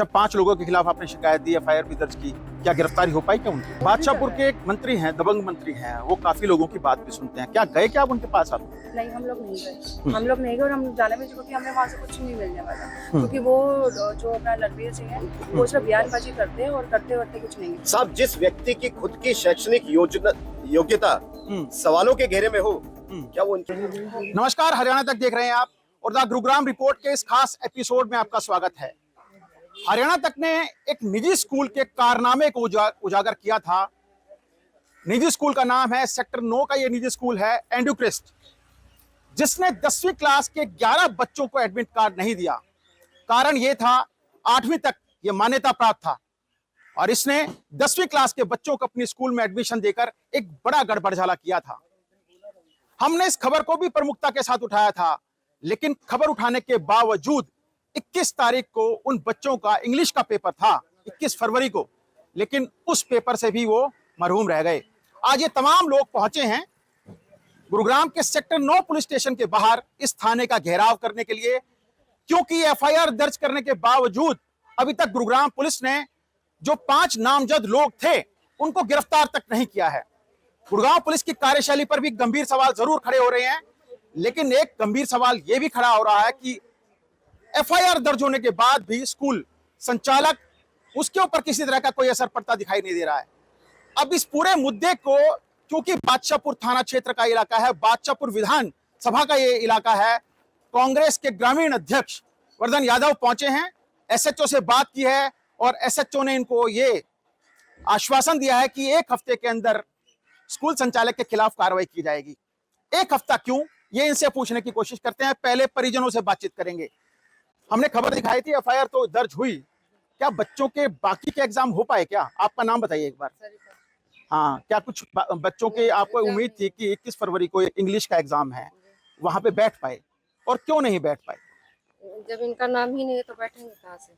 अच्छा, 5 लोगों के खिलाफ आपने शिकायत दी, एफआईआर भी दर्ज की, क्या गिरफ्तारी हो पाई क्या उनकी? बादशाहपुर के एक मंत्री हैं, दबंग मंत्री हैं, वो काफी लोगों की बात भी सुनते हैं, क्या गए क्या आप उनके पास आप? नहीं, हम लोग नहीं गए। हम लोग नहीं गए और हम जाने में, क्योंकि हमें वहाँ से कुछ नहीं मिलने वाला, क्योंकि वो जो अपना रणवीर सिंह है वो सिर्फ बयानबाजी करते हैं और करते वरते कुछ नहीं है। साहब, जिस व्यक्ति की खुद की शैक्षणिक योग्यता सवालों के घेरे में हो, क्या वो नमस्कार, हरियाणा तक देख रहे हैं आप और द गुरुग्राम रिपोर्ट के इस खास एपिसोड में आपका स्वागत है। हरियाणा तक ने एक निजी स्कूल के कारनामे को उजागर किया था। निजी स्कूल का नाम है सेक्टर 9 का, ये निजी स्कूल है एंड्यूक्रिस्ट, जिसने 10वीं क्लास के 11 बच्चों को एडमिट कार्ड नहीं दिया। कारण यह था 8वीं तक यह मान्यता प्राप्त था और इसने 10वीं क्लास के बच्चों को अपनी स्कूल में एडमिशन देकर एक बड़ा गड़बड़झाला किया था। हमने इस खबर को भी प्रमुखता के साथ उठाया था, लेकिन खबर उठाने के बावजूद 21 तारीख को उन बच्चों का इंग्लिश का पेपर था, 21 फरवरी को, लेकिन उस पेपर से भी वो मरहूम रह गए। आज ये तमाम लोग पहुंचे हैं गुरुग्राम के सेक्टर 9 पुलिस स्टेशन के बाहर इस थाने का घेराव करने के लिए, क्योंकि एफआईआर दर्ज करने के बावजूद अभी तक गुरुग्राम पुलिस ने जो 5 नामजद लोग थे उनको गिरफ्तार तक नहीं किया है। गुरुग्राम पुलिस की कार्यशैली पर भी गंभीर सवाल जरूर खड़े हो रहे हैं, लेकिन एक गंभीर सवाल यह भी खड़ा हो रहा है कि एफआईआर दर्ज होने के बाद भी स्कूल संचालक, उसके ऊपर किसी तरह का कोई असर पड़ता दिखाई नहीं दे रहा है। अब इस पूरे मुद्दे को, क्योंकि बादशाहपुर थाना क्षेत्र का इलाका है, बादशाहपुर विधान सभा का ये इलाका है, कांग्रेस के ग्रामीण अध्यक्ष वर्धन यादव पहुंचे हैं, एसएचओ से बात की है और एसएचओ ने इनको ये आश्वासन दिया है कि 1 हफ्ते के अंदर स्कूल संचालक के खिलाफ कार्रवाई की जाएगी। 1 हफ्ता क्यों, ये इनसे पूछने की कोशिश करते हैं। पहले परिजनों से बातचीत करेंगे। हमने खबर दिखाई थी, एफआईआर तो दर्ज हुई, क्या बच्चों के बाकी के एग्जाम हो पाए क्या? आपका नाम बताइए एक बार। हाँ, क्या कुछ बच्चों के आपको उम्मीद थी कि 21 फरवरी को इंग्लिश का एग्जाम है, वहां पे बैठ पाए, और क्यों नहीं बैठ पाए? जब इनका नाम ही नहीं है तो बैठेंगे कहाँ से?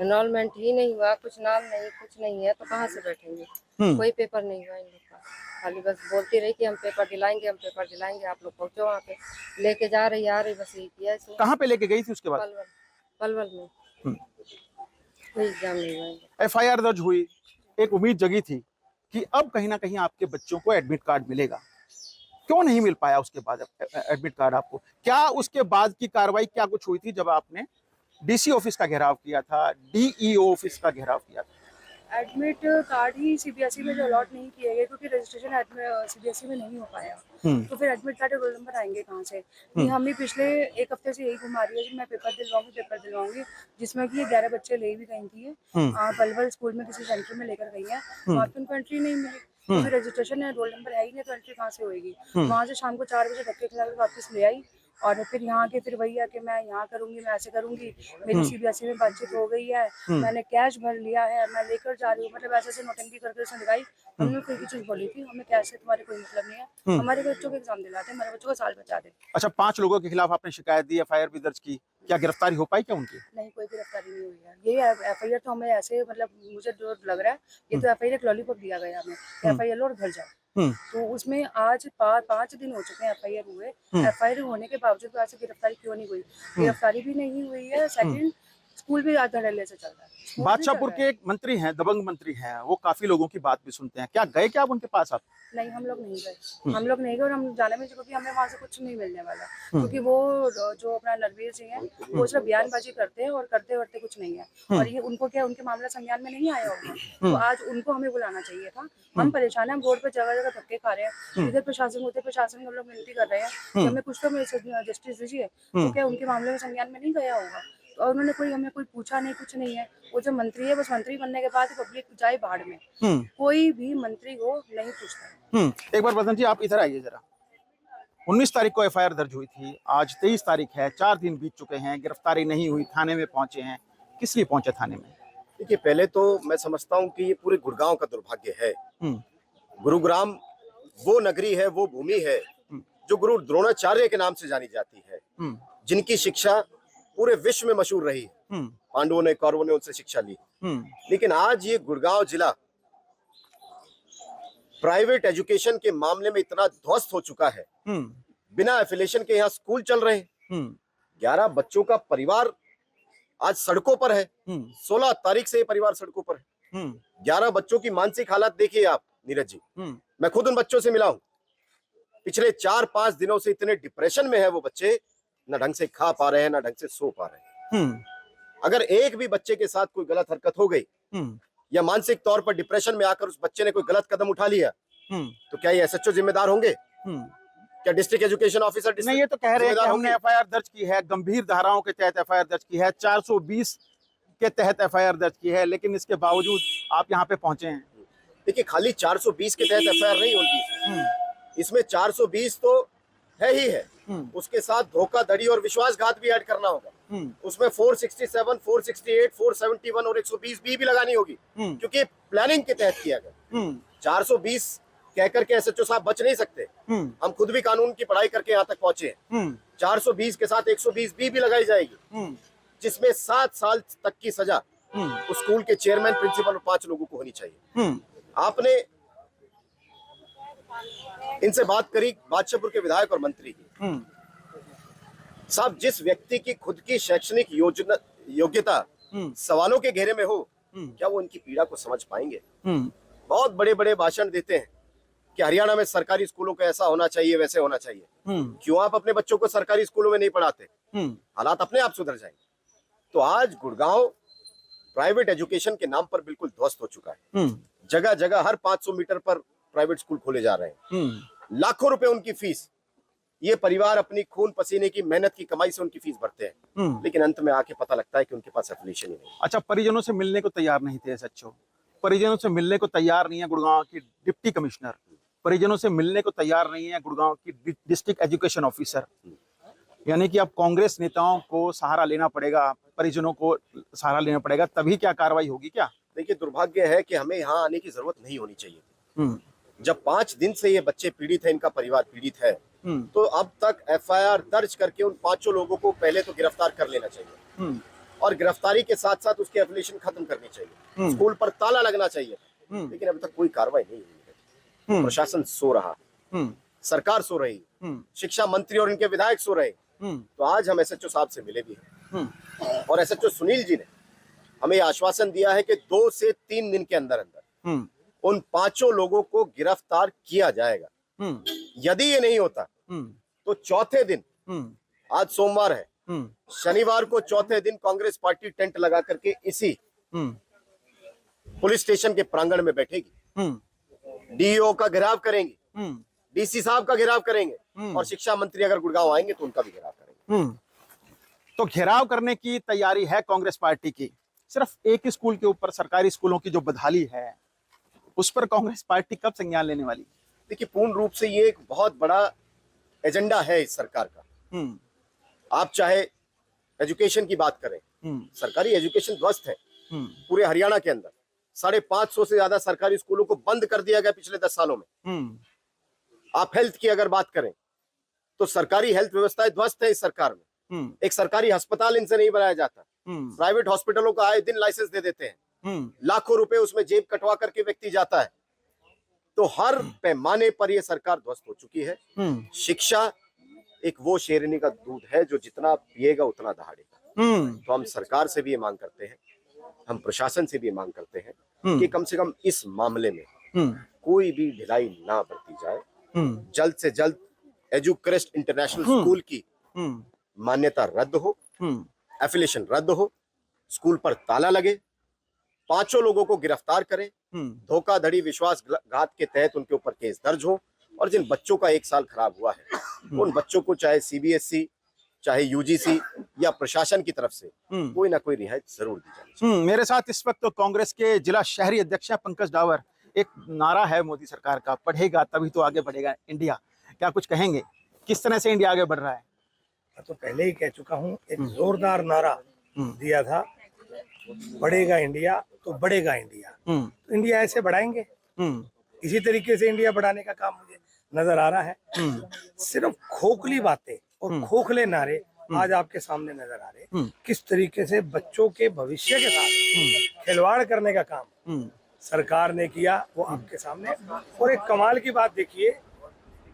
एनरोलमेंट ही नहीं हुआ, कुछ नाम नहीं, कुछ नहीं है, तो कहाँ से बैठेंगे? कोई पेपर नहीं हुआ इन लोग का। खाली बस बोलती रही कि हम पेपर दिलाएंगे, हम पेपर दिलाएंगे। आप लोग पहुंचो वहाँ पे, लेके जा रही आ रही, बस यही किया इसने। कहाँ पे लेके गई थी उसके बाद? पलवल में कोई एग्जाम नहीं हुआ। एफआईआर दर्ज हुई, एक उम्मीद जगी थी कि अब कहीं ना कहीं आपके बच्चों को एडमिट कार्ड मिलेगा। क्यों नहीं मिल पाया उसके बाद एडमिट कार्ड आपको? क्या उसके बाद की कार्रवाई क्या कुछ हुई थी जब आपने डीसी ऑफिस का घेराव किया था, डीईओ ऑफिस का घेराव किया था? एडमिट कार्ड ही सीबीएसई में जो अलॉट नहीं किए गए, क्योंकि रजिस्ट्रेशन सीबीएसई में नहीं हो पाया, तो फिर एडमिट कार्ड रोल नंबर आएंगे कहाँ से? हम भी पिछले 1 हफ्ते से यही घुमा रही है कि मैं पेपर दिलवाऊंगी, जिसमें कि 11 बच्चे ले भी गई थी पलवल स्कूल में, किसी सेंटर में लेकर गई है, वहाँ पे उनको एंट्री नहीं मिली। तो फिर रजिस्ट्रेशन है, रोल नंबर है ही नहीं, तो एंट्री कहाँ से होगी? वहाँ से शाम को 4 बजे धक्के खिला के वापस ले आई, और फिर यहाँ के फिर वही है कि मैं यहाँ करूंगी, मैं ऐसे करूंगी, मेरी सीबीएसई में बातचीत हो गई है, मैंने कैश भर लिया है, मैं लेकर जा रही हूँ, मतलब ऐसे नौटंकी करके उसने दिखाई। हमने कोई चीज बोली थी, हमें कैश से तुम्हारे कोई मतलब नहीं है, हमारे बच्चों के एग्जाम दिलाते, हमारे बच्चों का साल बचा दे। अच्छा, 5 लोगों के खिलाफ आपने शिकायत दी, एफआईआर भी दर्ज की, क्या गिरफ्तारी हो पाई क्या उनकी? नहीं, कोई गिरफ्तारी नहीं हुई है। ये एफआईआर तो हमें ऐसे, मतलब मुझे जो लग रहा है, ये तो एफआईआर एक लॉलीपॉप दिया गया हमें, एफआईआर और घर जाओ। तो उसमें आज 5 दिन हो चुके हैं एफआईआर हुए। एफआईआर होने के बावजूद तो ऐसे गिरफ्तारी क्यों नहीं हुई? गिरफ्तारी भी नहीं हुई है। सेकंड, स्कूल भी धड़ल्ले से चल रहा है। बादशाहपुर के एक मंत्री हैं, दबंग मंत्री हैं, वो काफी लोगों की बात भी सुनते हैं, क्या गए क्या आप उनके पास आप? नहीं, हम लोग नहीं गए। हम लोग नहीं गए और हम जाने में, क्योंकि हमें वहाँ से कुछ नहीं मिलने वाला, क्योंकि वो जो अपना रणवीर सिंह है वो सिर्फ बयानबाजी करते हैं और करते वरते कुछ नहीं है। और ये उनको क्या, उनके मामला संज्ञान में नहीं आया होगा, तो आज उनको हमें बुलाना चाहिए था। हम परेशान हैं, हम रोड पे जगह जगह धक्के खा रहे हैं, इधर प्रशासन उधर प्रशासन, हम लोग विनती कर रहे हैं कि हमें कुछ तो जस्टिस दीजिए। तो क्या उनके मामले में संज्ञान में नहीं गया होगा? और उन्होंने हमें कोई पूछा नहीं, कुछ नहीं है। वो जो मंत्री है, बस मंत्री बनने के बाद पब्लिक जाए बाढ़ में, कोई भी मंत्री हो नहीं पूछता। एक बार वर्धन जी आप इधर आइए जरा। 19 तारीख को एफआईआर दर्ज हुई थी, आज 23 तारीख है, 4 दिन बीत चुके हैं, गिरफ्तारी नहीं हुई, थाने में पहुंचे हैं, किस लिए पहुंचे थाने में? देखिए, पहले तो मैं समझता हूँ कि ये पूरे गुड़गांव का दुर्भाग्य है। गुरुग्राम वो नगरी है, वो भूमि है जो गुरु द्रोणाचार्य के नाम से जानी जाती है, जिनकी शिक्षा पूरे विश्व में मशहूर रही है। पांडवों ने, कौरवों ने उनसे शिक्षा ली। लेकिन आज ये गुड़गांव जिला प्राइवेट एजुकेशन के मामले में इतना ध्वस्त हो चुका है। बिना एफिलिएशन के यहाँ स्कूल चल रहे हैं। 11 बच्चों का परिवार आज सड़कों पर है। 16 तारीख से ये परिवार सड़कों पर है। 11 बच्चों की मानसिक हालत देखिए आप नीरज जी। मैं खुद उन बच्चों से मिला हूं। पिछले 4-5 दिनों से इतने डिप्रेशन में है वो बच्चे, न ढंग से खा पा रहे हैं, न ढंग से सो पा रहे हैं। अगर एक भी बच्चे के साथ कोई गलत हरकत हो गई या मानसिक तौर पर डिप्रेशन में आकर उस बच्चे ने कोई गलत कदम उठा लिया, तो क्या ये एसएचओ जिम्मेदार होंगे? क्या डिस्ट्रिक्ट एजुकेशन ऑफिसर? नहीं, ये तो कह रहे हैं कि हमने एफआईआर दर्ज की है, गंभीर धाराओं के तहत एफआईआर दर्ज की है, 420 के तहत एफआईआर दर्ज की है, लेकिन इसके बावजूद आप यहाँ पे पहुंचे हैं। देखिए, खाली 420 के तहत एफआईआर नहीं होती, इसमें 420 तो है ही है, उसके साथ धोखाधड़ी और विश्वासघात भी ऐड करना होगा। उसमें 467, 468, 471 और 120 भी लगानी होगी, क्योंकि प्लानिंग के तहत किया गया। 420 कहकर के एसएचओ साहब बच नहीं सकते। हम खुद भी कानून की पढ़ाई करके यहाँ तक पहुंचे हैं। 420 के साथ 120 भी लगाई जाएगी, जिसमें 7 साल तक की सजा उस स्कूल के चेयरमैन, प्रिंसिपल और 5 लोगों को होनी चाहिए। आपने इनसे बात करी बादशाहपुर के विधायक और मंत्री की। साहब, जिस व्यक्ति की खुद की शैक्षणिक योग्यता सवालों के घेरे में हो, क्या वो इनकी पीड़ा को समझ पाएंगे? बहुत बड़े बड़े भाषण देते हैं कि हरियाणा में सरकारी स्कूलों को ऐसा होना चाहिए, वैसे होना चाहिए। क्यों आप अपने बच्चों को सरकारी स्कूलों में नहीं पढ़ाते? हालात अपने आप सुधर जाएंगे। तो आज गुड़गांव प्राइवेट एजुकेशन के नाम पर बिल्कुल ध्वस्त हो चुका है। जगह जगह हर 500 मीटर पर प्राइवेट स्कूल खोले जा रहे हैं। लाखों रुपए उनकी फीस। ये परिवार अपनी खून पसीने की मेहनत की कमाई से उनकी फीस भरते हैं, लेकिन अंत में आके पता लगता है कि उनके पास एफिलिएशन ही नहीं। अच्छा, परिजनों से मिलने को तैयार नहीं थे एसएचओ, परिजनों से मिलने को तैयार नहीं है गुड़गांव की डिप्टी कमिश्नर, परिजनों से मिलने को तैयार नहीं है गुड़गांव की डिस्ट्रिक्ट एजुकेशन ऑफिसर। यानी कि अब कांग्रेस नेताओं को सहारा लेना पड़ेगा, परिजनों को सहारा लेना पड़ेगा, तभी क्या कार्रवाई होगी क्या? देखिए, दुर्भाग्य है कि हमें यहाँ आने की जरूरत नहीं होनी चाहिए। जब 5 दिन से ये बच्चे पीड़ित है, इनका परिवार पीड़ित है, तो अब तक एफआईआर दर्ज करके उन 5 लोगों को पहले तो गिरफ्तार कर लेना चाहिए, और गिरफ्तारी के साथ साथ उसके एफिलिएशन खत्म करनी चाहिए। स्कूल पर ताला लगना चाहिए, लेकिन अभी तक कोई कार्रवाई नहीं हुई है। प्रशासन सो रहा, सरकार सो रही, शिक्षा मंत्री और इनके विधायक सो रहे। तो आज हम एसएचओ साहब से मिले भी हैं, और एसएचओ सुनील जी ने हमें आश्वासन दिया है कि 2 से 3 दिन के अंदर अंदर उन 5 लोगों को गिरफ्तार किया जाएगा। यदि ये नहीं होता तो चौथे दिन, आज सोमवार है, शनिवार को चौथे दिन कांग्रेस पार्टी टेंट लगा करके इसी पुलिस स्टेशन के प्रांगण में बैठेगी। डीईओ का घेराव करेंगे, डीसी साहब का घेराव करेंगे, और शिक्षा मंत्री अगर गुड़गांव आएंगे तो उनका भी घेराव करेंगे। तो घेराव करने की तैयारी है कांग्रेस पार्टी की। सिर्फ एक स्कूल के ऊपर, सरकारी स्कूलों की जो बदहाली है, उस पर कांग्रेस पार्टी कब संज्ञान लेने वाली? देखिए, पूर्ण रूप से ये एक बहुत बड़ा एजेंडा है इस सरकार का। आप चाहे एजुकेशन की बात करें, सरकारी एजुकेशन ध्वस्त है पूरे हरियाणा के अंदर। 550 से ज्यादा सरकारी स्कूलों को बंद कर दिया गया पिछले 10 सालों में। आप हेल्थ की अगर बात करें तो सरकारी हेल्थ व्यवस्थाएं ध्वस्त है इस सरकार में। एक सरकारी अस्पताल इनसे नहीं बनाया जाता। प्राइवेट हॉस्पिटलों का आए दिन लाइसेंस दे देते हैं, लाखों रुपए उसमें जेब कटवा करके व्यक्ति जाता है। तो हर पैमाने पर यह सरकार ध्वस्त हो चुकी है। शिक्षा एक वो शेरनी का दूध है जो जितना पिएगा उतना दहाड़ेगा। तो हम सरकार से भी ये मांग करते हैं, हम प्रशासन से भी ये मांग करते हैं कि कम से कम इस मामले में कोई भी ढिलाई ना बरती जाए। जल्द से जल्द एजुक्रेस्ट इंटरनेशनल स्कूल की मान्यता रद्द हो, एफिलिएशन रद्द हो, स्कूल पर ताला लगे, 5 लोगों को गिरफ्तार करें, धोखाधड़ी विश्वासघात के तहत उनके ऊपर केस दर्ज हो, और जिन बच्चों का 1 साल खराब हुआ है उन बच्चों को चाहे सीबीएसई, चाहे यूजीसी या प्रशासन की तरफ से कोई ना कोई रियायत जरूर दी जाए। मेरे साथ इस वक्त तो कांग्रेस के जिला शहरी अध्यक्ष हैं पंकज डावर। एक नारा है मोदी सरकार का, पढ़ेगा तभी तो आगे बढ़ेगा इंडिया। क्या कुछ कहेंगे, किस तरह से इंडिया आगे बढ़ रहा है? तो पहले ही कह चुका हूँ, एक जोरदार नारा दिया था, बढ़ेगा इंडिया तो बढ़ेगा इंडिया। तो इंडिया ऐसे बढ़ाएंगे, इसी तरीके से इंडिया बढ़ाने का काम मुझे नजर आ रहा है। सिर्फ खोखली बातें और खोखले नारे आज आपके सामने नजर आ रहे, किस तरीके से बच्चों के भविष्य के साथ खिलवाड़ करने का काम सरकार ने किया, वो आपके सामने। और एक कमाल की बात देखिए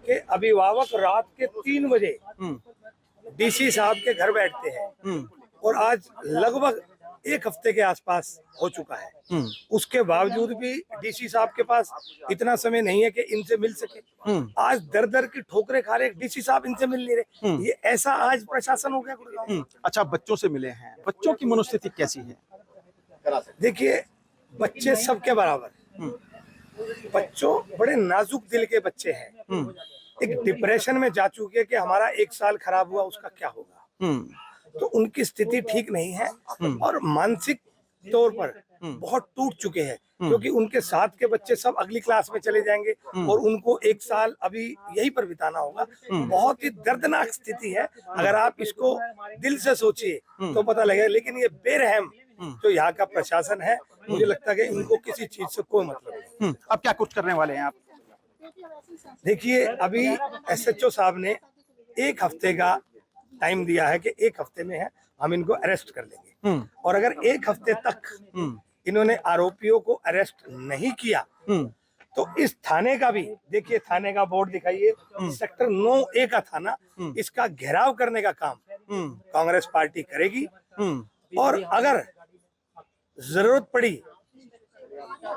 कि अभिभावक रात के 3 बजे डीसी साहब के घर बैठते हैं, और आज लगभग एक हफ्ते के आसपास हो चुका है। उसके बावजूद भी डीसी साहब के पास इतना समय नहीं है कि इनसे मिल सके। आज दर दर की ठोकरें खा रहे, डीसी साहब इनसे मिल नहीं रहे। ये ऐसा आज प्रशासन हो गया गुड़गांव में। अच्छा, बच्चों से मिले हैं, बच्चों की मनोस्थिति कैसी है? देखिए, बच्चे सबके बराबर, बच्चों बड़े नाजुक दिल के बच्चे हैं। एक डिप्रेशन में जा चुके हैं कि हमारा 1 साल खराब हुआ, उसका क्या होगा। तो उनकी स्थिति ठीक नहीं है और मानसिक तौर पर बहुत टूट चुके हैं, क्योंकि उनके साथ के बच्चे सब अगली क्लास में चले जाएंगे और उनको 1 साल अभी यही पर बिताना होगा। बहुत ही दर्दनाक स्थिति है। अगर आप इसको दिल से सोचिए तो पता लगेगा। लेकिन ये बेरहम जो यहाँ का प्रशासन है, मुझे लगता है कि इनको किसी चीज से कोई मतलब नहीं। अब क्या कुछ करने वाले हैं आप? देखिए, अभी एसएचओ साहब ने 1 हफ्ते का टाइम दिया है कि 1 हफ्ते में है हम इनको अरेस्ट कर लेंगे। और अगर 1 हफ्ते तक इन्होंने आरोपियों को अरेस्ट नहीं किया तो इस थाने का भी, देखिए थाने का बोर्ड दिखाइए, सेक्टर 9A का थाना, इसका घेराव करने का काम कांग्रेस पार्टी करेगी। और अगर जरूरत पड़ी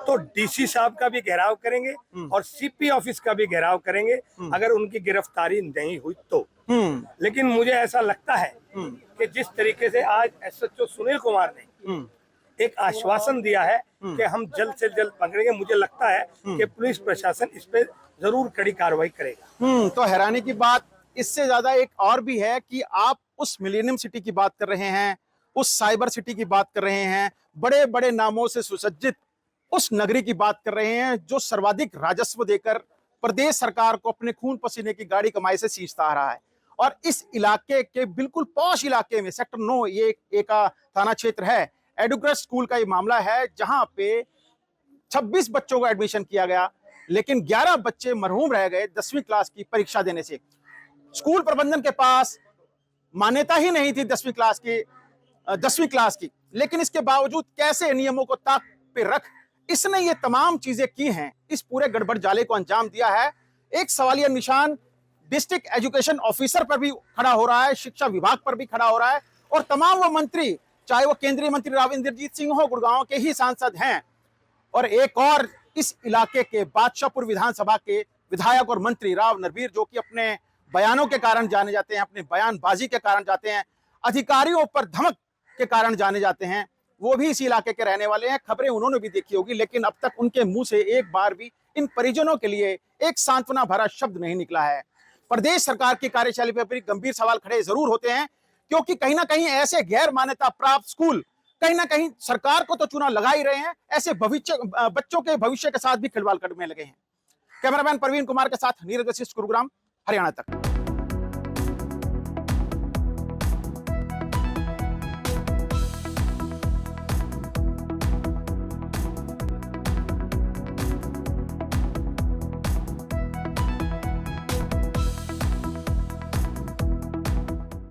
तो डीसी साहब का भी घेराव करेंगे और सीपी ऑफिस का भी घेराव करेंगे, अगर उनकी गिरफ्तारी नहीं हुई तो। लेकिन मुझे ऐसा लगता है कि जिस तरीके से आज एसएचओ सुनील कुमार ने एक आश्वासन दिया है कि हम जल्द से जल्द पकड़ेंगे, मुझे लगता है कि पुलिस प्रशासन इस पे जरूर कड़ी कार्रवाई करेगा। तो हैरानी की बात इससे ज्यादा एक और भी है कि आप उस मिलेनियम सिटी की बात कर रहे हैं, उस साइबर सिटी की बात कर रहे हैं, बड़े बड़े नामों से सुसज्जित उस नगरी की बात कर रहे हैं जो सर्वाधिक राजस्व देकर प्रदेश सरकार को अपने खून पसीने की गाड़ी कमाई से सींचता आ रहा है। और इस इलाके के बिल्कुल पॉश इलाके में सेक्टर 9A का थाना क्षेत्र है, एडुग्रस स्कूल का ये मामला है, जहां पे 26 बच्चों का एडमिशन किया गया, लेकिन 11 बच्चे मरहूम रह गए 10वीं क्लास की परीक्षा देने से। स्कूल प्रबंधन के पास मान्यता ही नहीं थी 10वीं क्लास की, लेकिन इसके बावजूद कैसे नियमों को ताक पे रख इसने ये तमाम चीजें की हैं, इस पूरे गड़बड़ जाले को अंजाम दिया है। एक सवालिया निशान डिस्ट्रिक्ट एजुकेशन ऑफिसर पर भी खड़ा हो रहा है, शिक्षा विभाग पर भी खड़ा हो रहा है, और तमाम वो मंत्री, चाहे वो केंद्रीय मंत्री राव इंद्रजीत सिंह हो, गुड़गांव के ही सांसद हैं, और एक और इस इलाके के बादशाहपुर विधानसभा के विधायक और मंत्री राव नरवीर, जो कि अपने बयानों के कारण जाने जाते हैं, अपने बयानबाजी के कारण जाते हैं, अधिकारियों पर धमक के कारण जाने जाते हैं, वो भी इसी इलाके के रहने वाले हैं। खबरें उन्होंने भी देखी होगी, लेकिन अब तक उनके मुंह से एक बार भी इन परिजनों के लिए एक सांत्वना भरा शब्द नहीं निकला है। प्रदेश सरकार की कार्यशैली पर भी गंभीर सवाल खड़े जरूर होते हैं, क्योंकि कहीं ना कहीं ऐसे गैर मान्यता प्राप्त स्कूल कहीं ना कहीं सरकार को तो चुना लगा ही रहे हैं, ऐसे बच्चों के भविष्य के साथ भी खिलवाड़ करने लगे हैं। कैमरामैन प्रवीण कुमार के साथ नीरज वशिष्ठ, गुरुग्राम, हरियाणा तक।